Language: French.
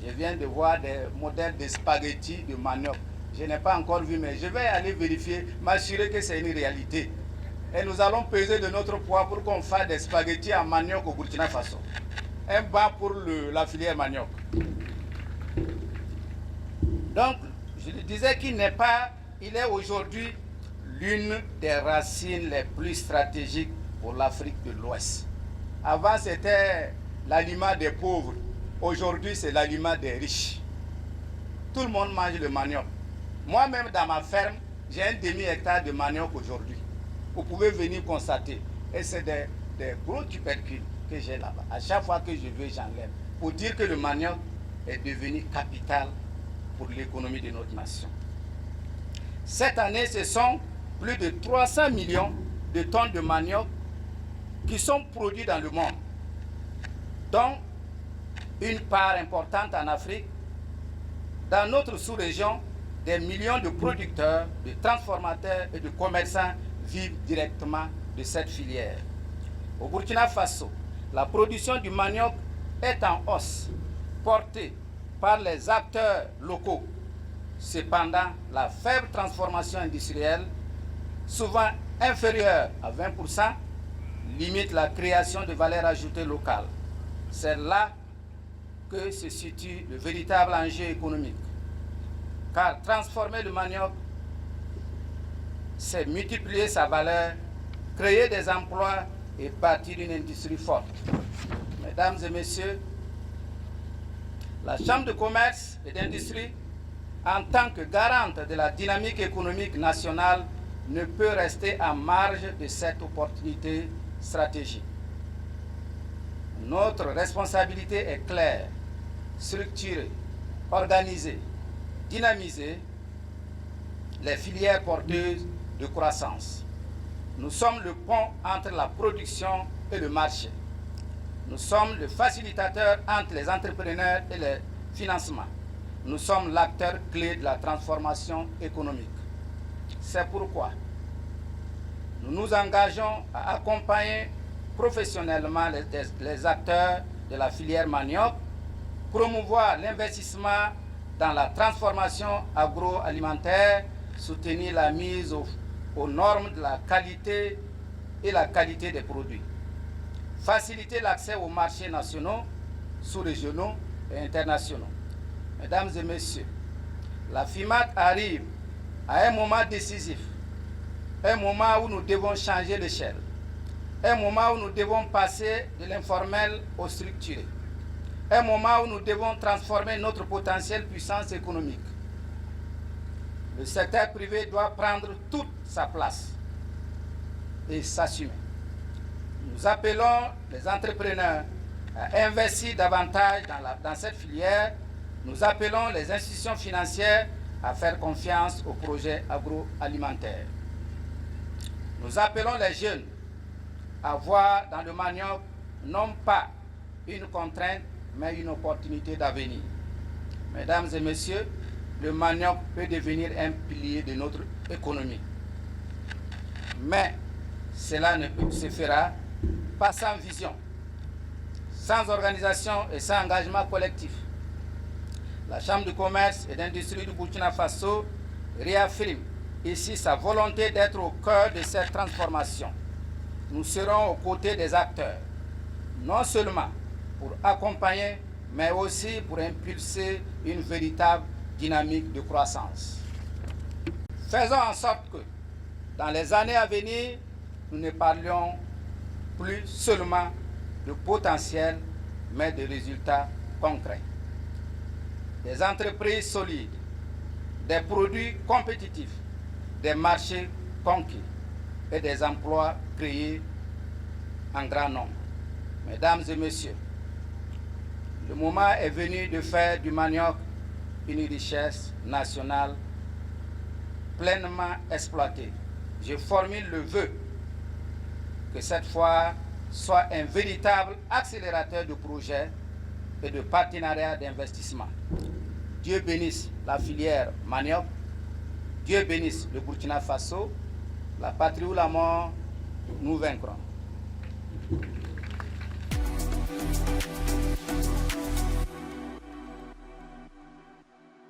Je viens de voir des modèles de spaghettis de manioc. Je n'ai pas encore vu, mais je vais aller vérifier, m'assurer que c'est une réalité. Et nous allons peser de notre poids pour qu'on fasse des spaghettis en manioc au Burkina Faso. Un banc pour la filière manioc. Donc, je le disais qu'il n'est pas, il est aujourd'hui l'une des racines les plus stratégiques pour l'Afrique de l'Ouest. Avant, c'était l'aliment des pauvres. Aujourd'hui, c'est l'aliment des riches. Tout le monde mange le manioc. Moi-même, dans ma ferme, j'ai un demi-hectare de manioc aujourd'hui. Vous pouvez venir constater. Et c'est des gros tubercules que j'ai là-bas. À chaque fois que je veux, j'enlève. Pour dire que le manioc est devenu capital pour l'économie de notre nation. Cette année, ce sont plus de 300 millions de tonnes de manioc qui sont produits dans le monde, dont une part importante en Afrique. Dans notre sous-région, des millions de producteurs, de transformateurs et de commerçants vivent directement de cette filière. Au Burkina Faso, la production du manioc est en hausse, portée par les acteurs locaux. Cependant, la faible transformation industrielle, souvent inférieure à 20%, limite la création de valeur ajoutée locale. C'est là que se situe le véritable enjeu économique. Car transformer le manioc, c'est multiplier sa valeur, créer des emplois et bâtir une industrie forte. Mesdames et messieurs, la Chambre de commerce et d'industrie, en tant que garante de la dynamique économique nationale, ne peut rester en marge de cette opportunité stratégique. Notre responsabilité est claire: structurer, organiser, dynamiser les filières porteuses de croissance. Nous sommes le pont entre la production et le marché. Nous sommes le facilitateur entre les entrepreneurs et les financements. Nous sommes l'acteur clé de la transformation économique. C'est pourquoi nous nous engageons à accompagner professionnellement les acteurs de la filière manioc, promouvoir l'investissement dans la transformation agroalimentaire, soutenir la mise aux normes de la qualité et la qualité des produits, faciliter l'accès aux marchés nationaux, sous-régionaux et internationaux. Mesdames et messieurs, la FIMAT arrive à un moment décisif, un moment où nous devons changer l'échelle, un moment où nous devons passer de l'informel au structuré, un moment où nous devons transformer notre potentiel puissance économique. Le secteur privé doit prendre toute sa place et s'assumer. Nous appelons les entrepreneurs à investir davantage dans cette filière. Nous appelons les institutions financières à faire confiance aux projets agroalimentaires. Nous appelons les jeunes à voir dans le manioc non pas une contrainte, mais une opportunité d'avenir. Mesdames et messieurs, le manioc peut devenir un pilier de notre économie. Mais cela ne se fera pas sans vision, sans organisation et sans engagement collectif. La Chambre de commerce et d'industrie du Burkina Faso réaffirme ici sa volonté d'être au cœur de cette transformation. Nous serons aux côtés des acteurs, non seulement pour accompagner, mais aussi pour impulser une véritable dynamique de croissance. Faisons en sorte que, dans les années à venir, nous ne parlions plus seulement de potentiel, mais de résultats concrets. Des entreprises solides, des produits compétitifs, des marchés conquis et des emplois créés en grand nombre. Mesdames et messieurs, le moment est venu de faire du manioc une richesse nationale pleinement exploitée. Je formule le vœu que cette fois soit un véritable accélérateur de projets et de partenariats d'investissement. Dieu bénisse la filière manioc, Dieu bénisse le Burkina Faso, la patrie ou la mort, nous vaincrons.